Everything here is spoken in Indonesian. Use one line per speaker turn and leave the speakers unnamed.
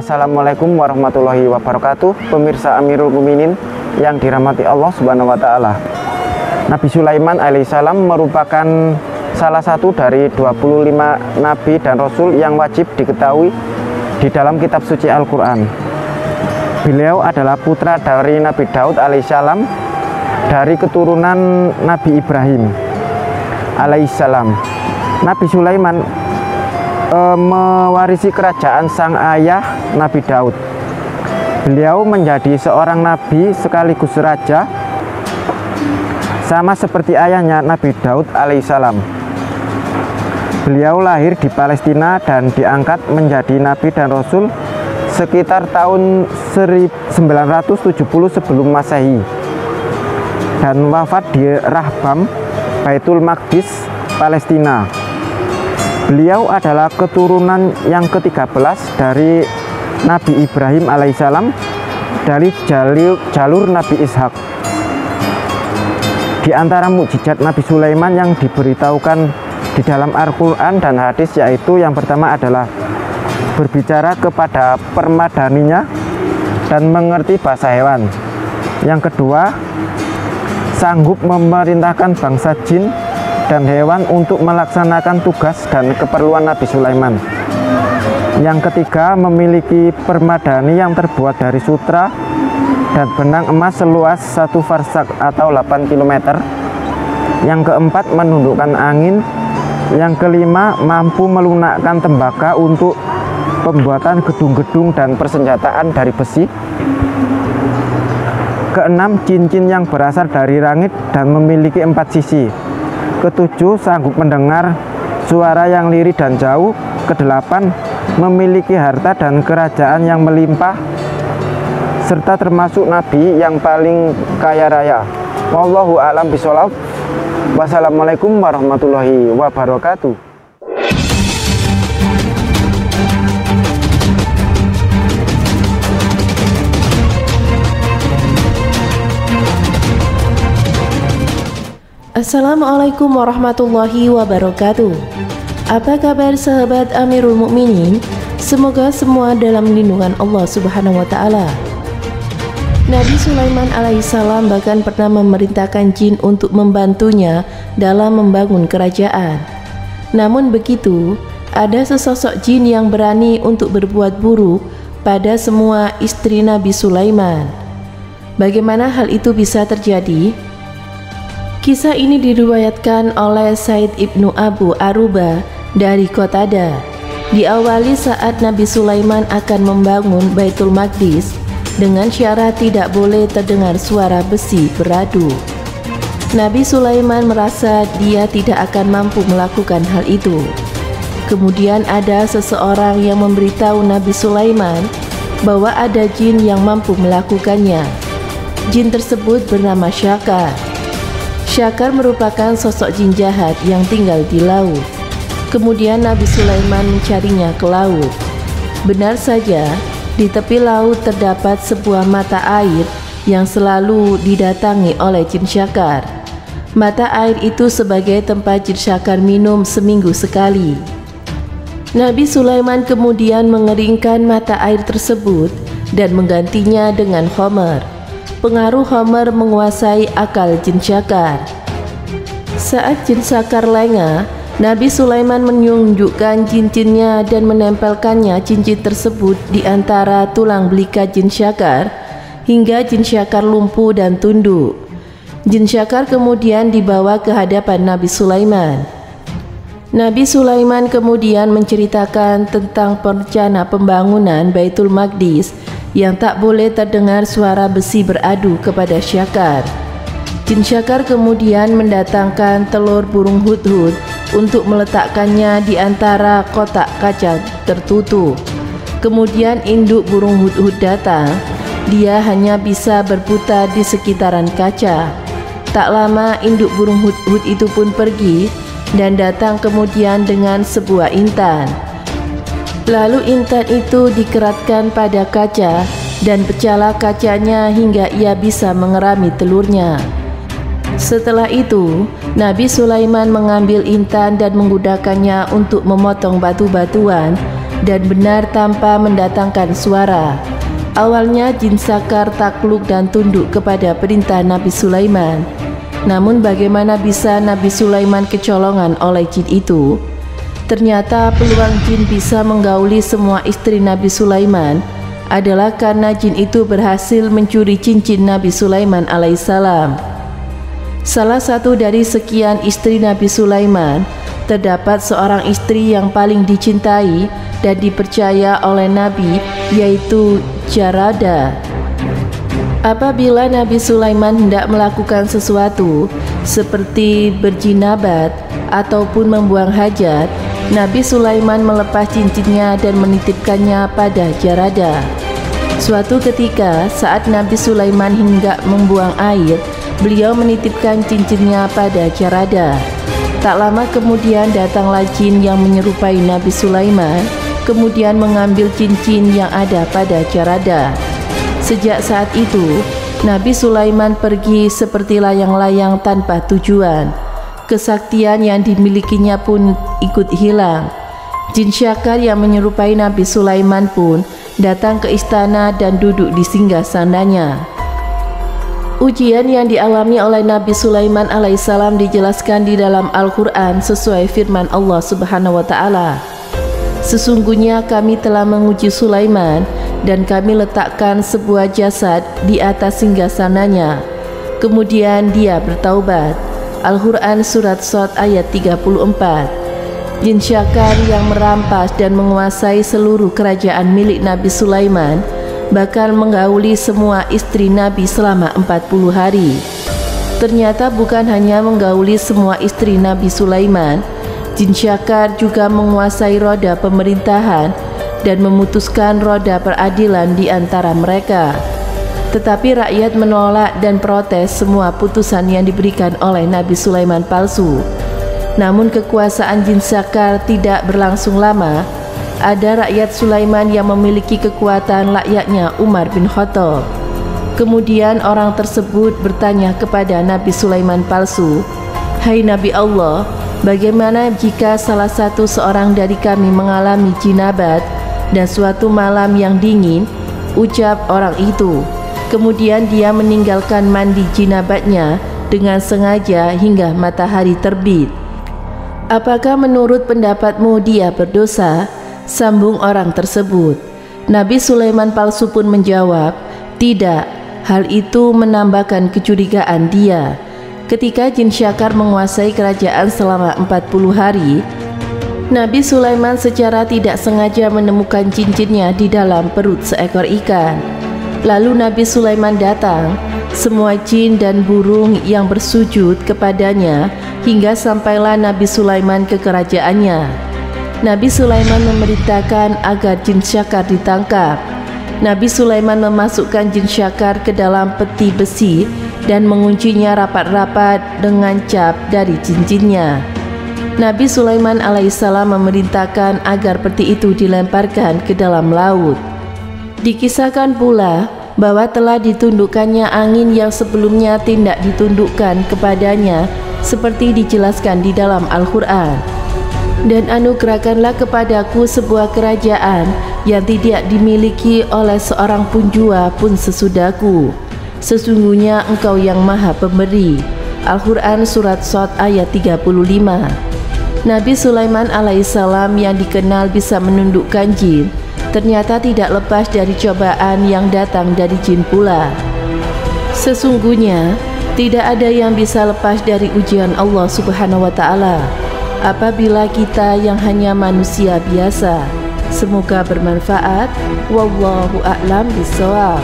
Assalamualaikum warahmatullahi wabarakatuh. Pemirsa Amirul Mukminin yang dirahmati Allah Subhanahu wa taala. Nabi Sulaiman alaihissalam merupakan salah satu dari 25 nabi dan rasul yang wajib diketahui di dalam kitab suci Al-Qur'an. Beliau adalah putra dari Nabi Daud alaihissalam dari keturunan Nabi Ibrahim alaihissalam. Nabi Sulaiman mewarisi kerajaan sang ayah Nabi Daud. Beliau menjadi seorang nabi sekaligus raja, sama seperti ayahnya Nabi Daud alaihissalam. Beliau lahir di Palestina dan diangkat menjadi nabi dan rasul sekitar tahun 1970 sebelum Masehi, dan wafat di Rahbam, Baitul Maqdis, Palestina. Beliau adalah keturunan yang ke-13 dari Nabi Ibrahim alaihissalam dari jalur Nabi Ishak. Di antara mukjizat Nabi Sulaiman yang diberitahukan di dalam Al-Quran dan hadis, yaitu yang pertama adalah berbicara kepada permadaninya dan mengerti bahasa hewan. Yang kedua, sanggup memerintahkan bangsa jin dan hewan untuk melaksanakan tugas dan keperluan Nabi Sulaiman. Yang ketiga, memiliki permadani yang terbuat dari sutra dan benang emas seluas 1 farsak atau 8 km. Yang keempat, menundukkan angin. Yang kelima, mampu melunakkan tembaga untuk pembuatan gedung-gedung dan persenjataan dari besi. Keenam, cincin yang berasal dari langit dan memiliki 4 sisi. Ketujuh, sanggup mendengar suara yang lirih dan jauh. Kedelapan, memiliki harta dan kerajaan yang melimpah, serta termasuk nabi yang paling kaya raya. Wallahu a'lam bishawab. Wassalamualaikum warahmatullahi wabarakatuh.
Assalamualaikum warahmatullahi wabarakatuh. Apa kabar sahabat Amirul Mukminin? Semoga semua dalam lindungan Allah Subhanahu wa taala. Nabi Sulaiman alaihissalam bahkan pernah memerintahkan jin untuk membantunya dalam membangun kerajaan. Namun begitu, ada sesosok jin yang berani untuk berbuat buruk pada semua istri Nabi Sulaiman. Bagaimana hal itu bisa terjadi? Kisah ini diriwayatkan oleh Said Ibnu Abu Aruba dari Qatada. Diawali saat Nabi Sulaiman akan membangun Baitul Maqdis dengan syarat tidak boleh terdengar suara besi beradu. Nabi Sulaiman merasa dia tidak akan mampu melakukan hal itu. Kemudian ada seseorang yang memberitahu Nabi Sulaiman bahwa ada jin yang mampu melakukannya. Jin tersebut bernama Syakar. Syakar merupakan sosok jin jahat yang tinggal di laut. Kemudian Nabi Sulaiman mencarinya ke laut. Benar saja, di tepi laut terdapat sebuah mata air yang selalu didatangi oleh jin Syakar. Mata air itu sebagai tempat jin Syakar minum seminggu sekali. Nabi Sulaiman kemudian mengeringkan mata air tersebut dan menggantinya dengan khamar. Pengaruh khamar menguasai akal jin Syakar. Saat jin Syakar lengah, Nabi Sulaiman menunjukkan cincinnya dan menempelkannya cincin tersebut di antara tulang belikat jin Syakar hingga jin Syakar lumpuh dan tunduk. Jin Syakar kemudian dibawa ke hadapan Nabi Sulaiman. Nabi Sulaiman kemudian menceritakan tentang rencana pembangunan Baitul Maqdis yang tak boleh terdengar suara besi beradu kepada Syakar. Jin Syakar kemudian mendatangkan telur burung hudhud untuk meletakkannya di antara kotak kaca tertutup. Kemudian induk burung hudhud datang. Dia hanya bisa berputar di sekitaran kaca. Tak lama induk burung hudhud itu pun pergi dan datang kemudian dengan sebuah intan. Lalu intan itu dikeratkan pada kaca dan pecahlah kacanya hingga ia bisa mengerami telurnya. Setelah itu, Nabi Sulaiman mengambil intan dan menggunakannya untuk memotong batu-batuan dan benar tanpa mendatangkan suara. Awalnya jin sakar takluk dan tunduk kepada perintah Nabi Sulaiman. Namun bagaimana bisa Nabi Sulaiman kecolongan oleh jin itu? Ternyata peluang jin bisa menggauli semua istri Nabi Sulaiman adalah karena jin itu berhasil mencuri cincin Nabi Sulaiman alaihissalam. Salah satu dari sekian istri Nabi Sulaiman, terdapat seorang istri yang paling dicintai dan dipercaya oleh Nabi, yaitu Jarada. Apabila Nabi Sulaiman hendak melakukan sesuatu seperti berjinabat ataupun membuang hajat, Nabi Sulaiman melepas cincinnya dan menitipkannya pada Jarada. Suatu ketika saat Nabi Sulaiman hendak membuang air, beliau menitipkan cincinnya pada Jarada. Tak lama kemudian datanglah jin yang menyerupai Nabi Sulaiman, kemudian mengambil cincin yang ada pada Jarada. Sejak saat itu, Nabi Sulaiman pergi seperti layang-layang tanpa tujuan. Kesaktian yang dimilikinya pun ikut hilang. Jin syakar yang menyerupai Nabi Sulaiman pun datang ke istana dan duduk di singgasananya. Ujian yang dialami oleh Nabi Sulaiman alaihissalam dijelaskan di dalam Al-Quran sesuai firman Allah Subhanahu wa Ta'ala. Sesungguhnya kami telah menguji Sulaiman dan kami letakkan sebuah jasad di atas singgasananya. Kemudian dia bertaubat. Al-Quran Surat Shad ayat 34. Jin syakar yang merampas dan menguasai seluruh kerajaan milik Nabi Sulaiman bakal menggauli semua istri Nabi selama 40 hari. Ternyata bukan hanya menggauli semua istri Nabi Sulaiman, jin syakar juga menguasai roda pemerintahan dan memutuskan roda peradilan di antara mereka. Tetapi rakyat menolak dan protes semua putusan yang diberikan oleh Nabi Sulaiman palsu. Namun kekuasaan jin syakar tidak berlangsung lama. Ada rakyat Sulaiman yang memiliki kekuatan layaknya Umar bin Khattab. Kemudian orang tersebut bertanya kepada Nabi Sulaiman palsu, "Hai Nabi Allah, bagaimana jika salah satu seorang dari kami mengalami jinabat dan suatu malam yang dingin?" Ucap orang itu. Kemudian dia meninggalkan mandi jinabatnya dengan sengaja hingga matahari terbit. "Apakah menurut pendapatmu dia berdosa?" Sambung orang tersebut. Nabi Sulaiman palsu pun menjawab, "Tidak, hal itu menambahkan kecurigaan dia." Ketika jin syakar menguasai kerajaan selama 40 hari, Nabi Sulaiman secara tidak sengaja menemukan cincinnya di dalam perut seekor ikan. Lalu Nabi Sulaiman datang, semua jin dan burung yang bersujud kepadanya hingga sampailah Nabi Sulaiman ke kerajaannya. Nabi Sulaiman memerintahkan agar jin syakar ditangkap. Nabi Sulaiman memasukkan jin syakar ke dalam peti besi dan menguncinya rapat-rapat dengan cap dari cincinnya. Nabi Sulaiman alaihissalam memerintahkan agar peti itu dilemparkan ke dalam laut. Dikisahkan pula bahwa telah ditundukkannya angin yang sebelumnya tidak ditundukkan kepadanya, seperti dijelaskan di dalam Al-Quran. "Dan anugerahkanlah kepadaku sebuah kerajaan yang tidak dimiliki oleh seorang pun jua pun sesudahku. Sesungguhnya Engkau yang Maha Pemberi." Al-Quran Surat Shad ayat 35. Nabi Sulaiman alaihissalam yang dikenal bisa menundukkan jin, ternyata tidak lepas dari cobaan yang datang dari jin pula. Sesungguhnya tidak ada yang bisa lepas dari ujian Allah Subhanahu wa Ta'ala. Apabila kita yang hanya manusia biasa. Semoga bermanfaat. Wallahu a'lam bishawab.